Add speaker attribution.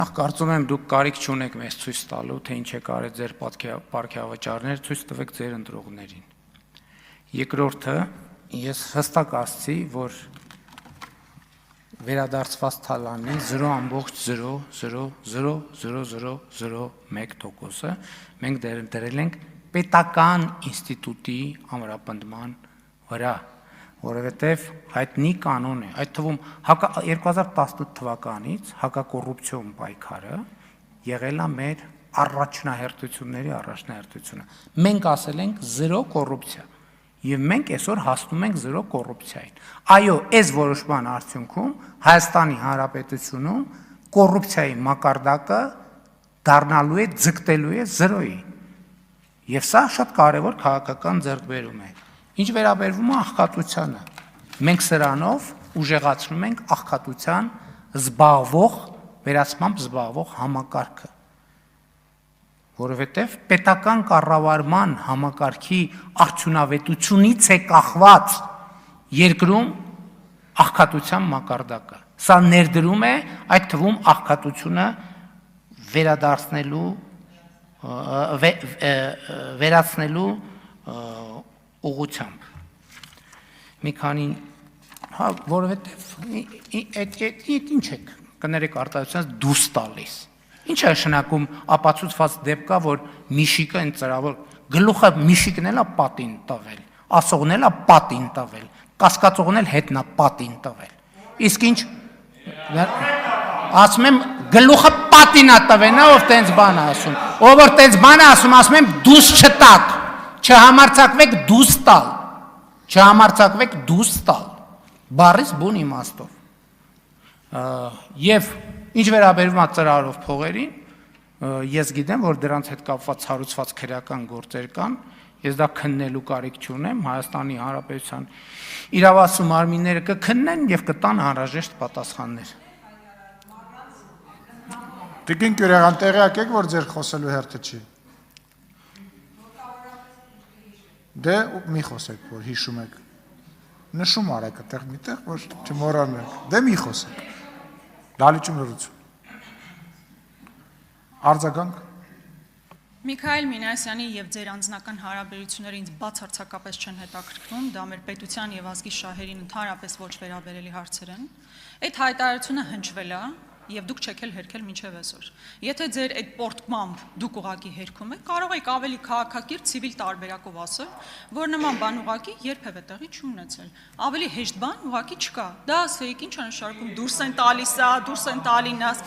Speaker 1: Նախ կարծում եմ դուք կարիք չունեք մեզ ցույց տալու, թե ինչ է կարել ձեր պարգևավճարներ, ցույց տվեք ձեր ընտրողներին։ Երկրորդը, ես հստակ ասացի, որ վերադարձված թալանի 0.0000001%-ը մենք դրել ենք պետական ինստիտուտի ամրապնդման վրա, որովհետև հայտնի կանոն է, այդ թվում 2018 թվականից հակակոռուպցիոն պայքարը եղել է մեր առաջնահերթությունը։ Մենք ասել ենք 0 կոռուպցիա, եւ մենք այսօր հասնում ենք 0 կոռուպցիային։ Այո, այս որոշման արդյունքում Հայաստանի Հանրապետությունում կոռուպցիայի մակարդակը դառնալու է, ձգտելու է 0-ի։ Եվ սա շատ կարևոր քաղաքական ձեռքբերում է։ Ինչ վերաբերվում է աղքատությանը, մենք սրանով ուժեղացնում ենք աղքատության վերացմամբ զբաղվող համակարգը, որովհետև պետական կառավարման համակարգի արդյունավետությունից է կախված երկրում աղքատության մակարդակը։ Սա ներդրում է այդ թվում աղքատությունը վերացնելու ուղղությամբ։ Մի քանի, որովհետև ինչ եք կներեք արտահայտությունից դուրս տալիս։ Ինչ է նշանակում ապացուցված դեպք կա, որ միշիկը այն ծրավոր գլուխը միշիկն էլ է պատին տվել, ասողն էլ է պատին տվել, կասկածողն էլ հետն է պատին տվել։ Իսկ ինչ ասում եմ գլուխը պատին է տվել, նա ով տենց բան է ասում։ Ով որ տենց բան է ասում, ասում եմ դուս չտակ, չհամարձակվեք դուս տալ։ Չհամարձակվեք դուս տալ։ Բառից բուն իմաստով։ Եվ ինչ վերաբերում է ծրարով փողերին, ես գիտեմ, որ դրանց հետ կապված հարուցված քրեական գործեր կան, ես դա քննելու կարիք չունեմ, Հայաստանի Հանրապետության իրավասու մարմինները կքննեն եւ կտան անհրաժեշտ պատասխաններ։
Speaker 2: Տիկին Կյուրեղյան, տեղյակ եք, որ ձեր խոսելու հերթը չի։ Դե մի խոսեք, որ հիշում եք։ Նշում արեք այդտեղ միտեղ, որ չմոռանաք։ Դե մի խոսեք։ Դալիճում լրություն։ Արձագանք։
Speaker 3: Միքայել Մինասյանի եւ ձեր անձնական հարաբերությունները ինձ բացարձակապես չեն հետաքրքրում, դա մեր պետության եւ ազգի շահերին ընդհանրապես ոչ վերաբերելի հարցեր են։ Այդ հայտարարությունը հնչվել է եւ դուք չեք էլ հերքել մինչեւ այսօր։ Եթե ձեր այդ պորտկմամբ դուք ուղակի հերքում եք, կարող եք ավելի քաղաքակիրթ ցիվիլ տարբերակով ասել, որ նման բան ուղակի երբևէ տեղի չի ունեցել։ Ավելի հեշտ բան ուղակի չկա։ Դա ասեիք ինչ է նշանակում դուրս են տալիս, դուրս են տալինաս։